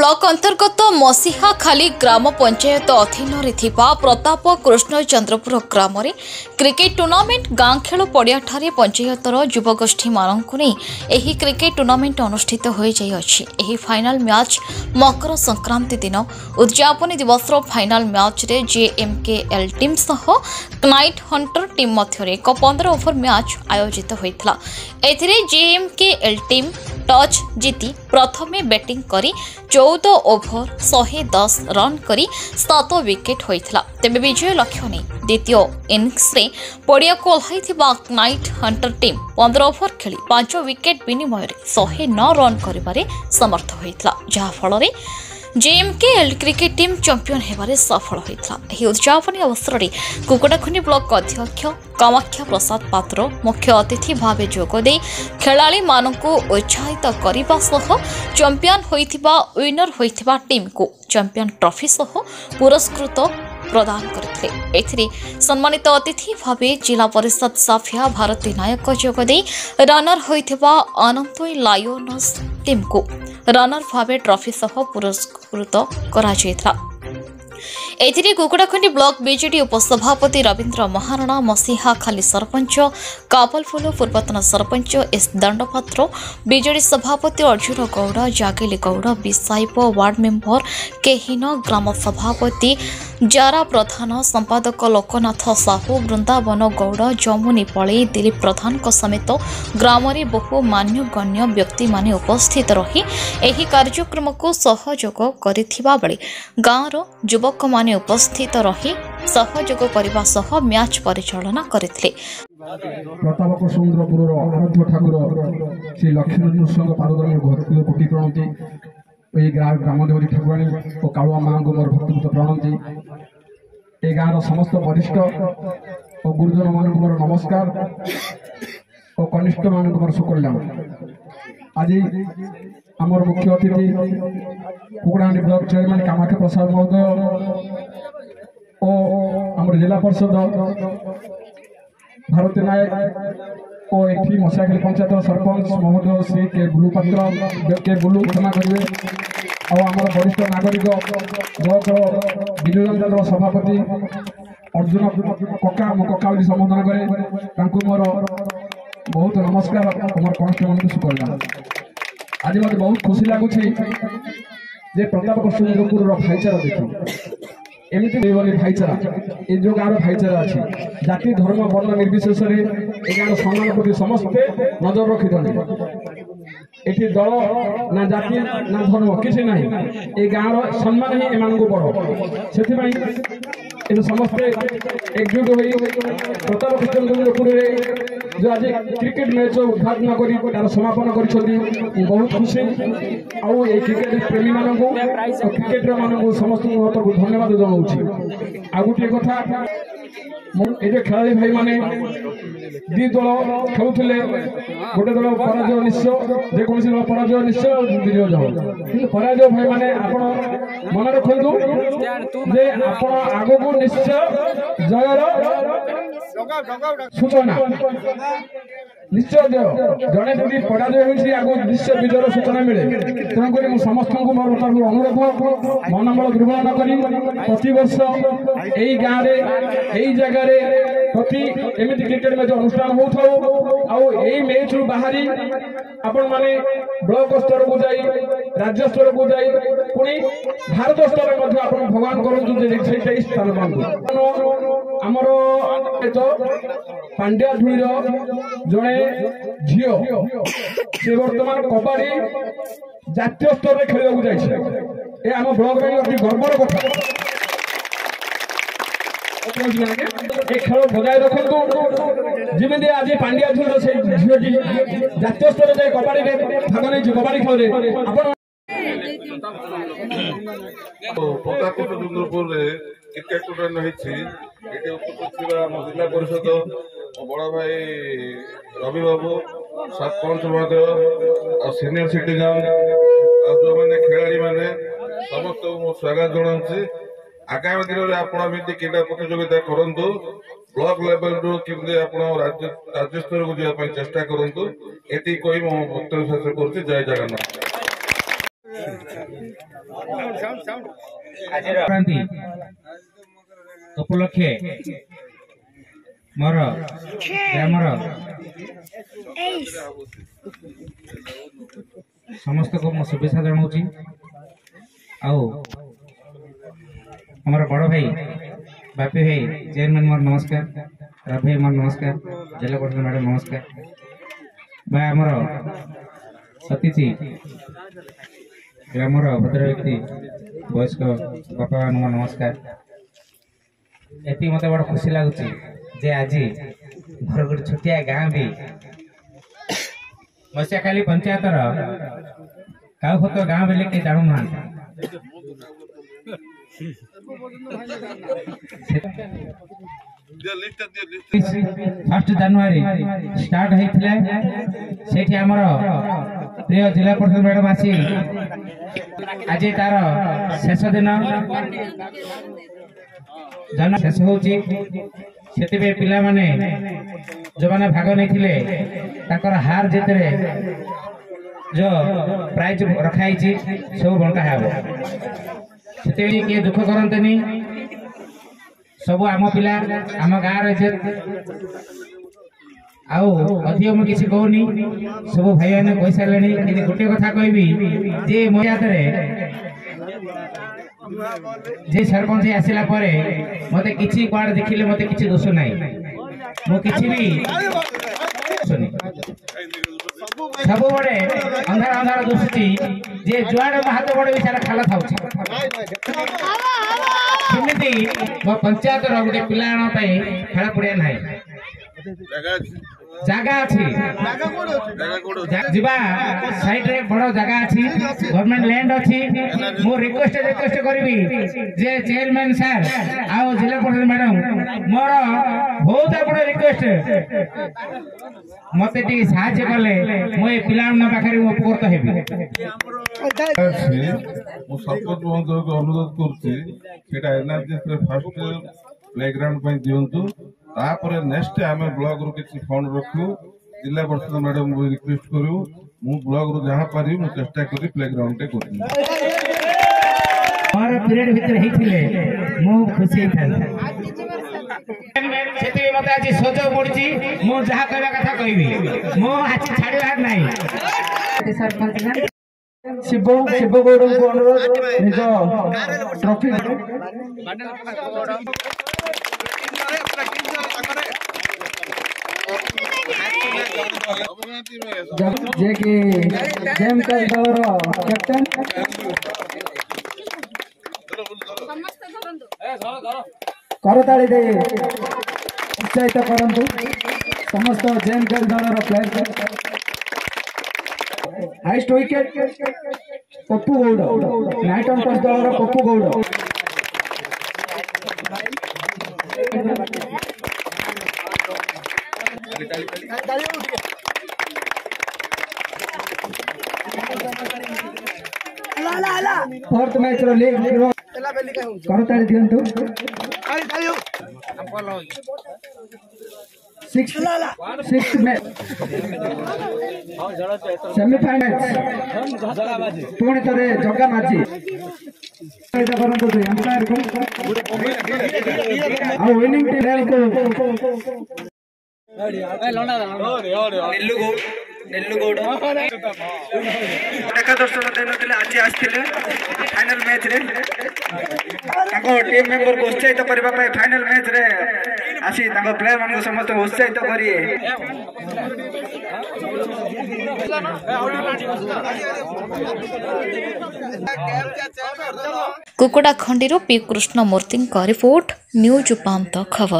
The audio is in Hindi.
ब्लॉक अंतर्गत मसीहा खाली ग्राम पंचायत अधीन प्रताप कृष्ण चंद्रपुर ग्राम में क्रिकेट टूर्नामेंट गाँ खेल पड़िया पंचायतर युवगोष्ठी मानक नहीं क्रिकेट टूर्नामेंट अनुष्ठित हो जाइए। फाइनाल मैच मकर संक्रांति दिन उद्यापनी दिवस फाइनाल मैच रे JMKL टीम सह नाइट हंटर टीम मध्य एक 15 ओवर मैच आयोजित होता। JMKL टीम टच जीति प्रथमे बैटिंग करी 14 ओवर 110 रन करी 7 विकेट होइथिला। तेबे विजय लक्ष्य नहीं द्वितीय इनिंग्स रे पड़िया को ओह्लाइथिबा नाइट हंटर टीम 15 ओवर खेली 5 विकेट विनिमय 109 रन करिबारे समर्थ होइथिला, जहा फल रे JMKL cricket team champion Hebare सफल होइथिला। एही उद्यापनी अवसर में कुकुड़ाखुंडी ब्लॉक अध्यक्ष कामाख्या प्रसाद पात्र मुख्य अतिथि भावे जोगदे खेलाड़ी मानकु उत्साहित करने सह चैंपियन होइथिबा विनर होइथिबा टीम को चैंपियन ट्रॉफी सह पुरस्कृत प्रदान करथिले। एथिरे सम्मानित अतिथि भावे जिला परिषद साफिया भारती नायक जोगदे रनर होइथिबा अनंतोई लायनस टीम को रनर भावे ट्रॉफी सह पुरस्कृत करा जायथिला। एथिरे कुकुड़ाखुंडी ब्लॉक बीजेडी उपसभापति रवींद्र महाराणा, मसीहा खाली सरपंच कापलफुल पूर्वतन सरपंच S दंडपात्र, बीजेडी सभापति अर्जुन गौड़, जागेली गौड़, बिसाइप वार्ड मेंबर केहीन, ग्राम सभापति जारा प्रधान, संपादक लोकनाथ साहू, वृंदावन गौड़, जमुनी पलई, दिलीप प्रधान समेत ग्राम में बहु मान्यगण्य व्यक्ति माने उपस्थित रही एही कार्यक्रम को सहयोग करिथिबा बेले गाँवर युवक माने उपस्थित रही सहयोग करने सह मैच परिचालना करथिले। प्रताप चंद्रपुर आराध्य ठाकुर श्री लक्ष्मी नृसिंह पारदर्शी भक्ति कोटि प्रणति ग्राम देवरी ठाकुराणी और कालुआ माँ को मोर भक्तिपूत प्रणति। ए गाँव समस्त वरिष्ठ और गुरुजन मान मोर नमस्कार और कनिष्ठ मान मोर सुकल्याण। आज आमर मुख्य अतिथि कुकुड़ाखुंडी ब्लॉक चेयरमैन कामाख्या प्रसाद महोदय और आम जिला परिषद भारती नायक और एठी मसाखिल पंचायत सरपंच महोदय श्री के बुलू पात्र के बुलू क्षमा करेंगे और आम वरिष्ठ नागरिक ब्लॉक विजु सभापति अर्जुन कका मो कका संबोधन करे मोर बहुत नमस्कार मोर कनिष्ठ मन सुकल्याण। आज मत बहुत खुशी लगुच प्रताप चंद्रपुर भाईचारा देखी एमती भाईचारा ये जो गाँव भाईचारा अच्छी जाति धर्म वर्ण निर्विशेष गाँव सम्मान प्रति समस्ते नजर रखिद ये दल ना जाति ना धर्म किसी ना ये गाँव सम्मान ही एम बड़ से समस्ते एकजुट हो प्रताप चंद्रपुर जो आज क्रिकेट मैच उद्घाटन कर समापन कर बहुत खुशी आउ क्रिकेट प्रेमी मान क्रिकेटर मान समस्त तरफ धन्यवाद जनाऊँ। आ गोटे कथा ये खेलाड़ी भाई माने दी दल खेलुले गोटे दल पराजय निश्चय जेकोसी दल पराजय निश्चय विजय जाओ पराजय भाई माने आपण मन रखु जे आपण आगो को निश्चय जयर सूचना निश्चय जड़े जदि पराजय होती आगे निश्चय विजयर सूचना मिले तेणुक समस्त को मोर अनुरोध मनोबल दुर्बल नक प्रति वर्ष यही गाँव यही जगह प्रति एमती क्रिकेट मैच अनुष्ठान होई मैच रु बाहरी आपण माने ब्लॉक स्तर को जाई राज्य स्तर को जाई पुणी भारत स्तर में भगवान करूँ स्थान पाँच आमर पांड्या धूलीर जड़े झील से बर्तमान कबाड़ी जातीय स्तर में खेल जाए आम ब्लॉक में अति गर्वर कथा खेल बजाय रखु जमी आज पांड्या धूलीर से झीलटी जातीय स्तर जाए कबाड़ी भाग नहीं कबाड़ी खेल प्रताप चंद्रपुर क्रिकेट टूर्नामेंट ये उपस्थित जिला परिषद बड़ भाई रवि बाबू सरपंच महोदय सीनियर सिटीजन जो मैंने खेलाड़ी मैंने समस्त स्वागत जनाऊँ। आगामी दिन में आप क्रीड़ा प्रतियोगिता करूँ ब्लॉक लेवल रू कि राज्य स्तर को जावाई चेष्टा करूँ ये कही मो वक्तव्य शेष कर जय जगन्नाथ। क्रांति उपलक्षे मोर ग्रामर समस्त को मो शुभेच्छा जनाऊँगी आमर बड़ भाई बापी भाई चेयरमैन मोर नमस्कार रवि भाई मोर नमस्कार जिला परिषद मैडम नमस्कार भाई आमर अतिथि ग्रामर भद्र व्यक्ति वयस्क बापा मान नमस्कार एति मत बड़ खुशी लगुच जे आज मोर गोटे छोटिया गाँ भी मसियाखाली पंचायत काउखत गाँ बोले किए जानू ना 1 जनवरी स्टार्ट होता से प्रिय जिला परिषद मैडम आसी आज तार शेष दिन जन शेष हो पिला माने जो माने भाग नहीं हार जीत जो प्राइज रखाई सब बंटा हे किए दुख करते सब आम पिला आम गाँव अधिक मुझे किसी कहनी सब भाई मैंने कही सारे गोटे कथा कहबी जे मो हाथ जे सरपंच आसला मत कि कड़े देखिले मत कि दोष ना मु कि सब बड़े अंधार अंधार दुसुची जे जुआड़ हाथ बड़े भी सारा खाला था मो पंचायत गोटे पिला खेला पड़िया ना जगह अच्छी जीवा साइड रे बड़ जगह अच्छी गवर्नमेंट लैंड अच्छी मो रिक्वेस्ट करी जे चेयरमैन सर आओ जिला परिषद मैडम मोर बहुत बड़ रिक्वेस्ट मते टी साहाय्य कले मो ए पिला पाखे उपकृत हेबी मो सरपंच महोदय को अनुरोध करछि सेटा एनआरजीएस रे फर्स्ट प्लेग्राउंड पे दियंतु तापर नेक्स्ट आम ब्लॉक रु किसी फंड रखू जिला परिषद मैडम रिक्वेस्ट करू मु ब्लॉक रु जहां पारी मु चेष्टा करी प्लेग्राउंड टे करू और पीरियड भीतर हेथिले मु खुशी था सेति मते आज सोजो पड़ची मु जहां कहबा कथा कहबी मु आज छाड़िबार नाही सरपंच ना शिव गौड़ को अनुरोध निज ट्रॉफी जे कि जेम का दलर कैप्टन करताली दे उत्साहित करंतु समस्त जेम का दलर player highest wicket Pappu Gaur नाइट अंपायर दलर पप्पू गौड़ फोर्थ मैच रो लीग करताली दियंतु सिक्स मैच सेमीफाइनल पुणी थोड़े जगा माची अंपायर को विनिंग टीम को देखा दर्शन देन आज आसते फाइनल मैच रे टीम मेंबर को उत्साहित करने फाइनल मैच रे आसी प्लेयर मान समस्त उत्साहित करिए कुकुड़ा खंडी पी कृष्णमूर्ति रिपोर्ट न्यूज उपांत खबर।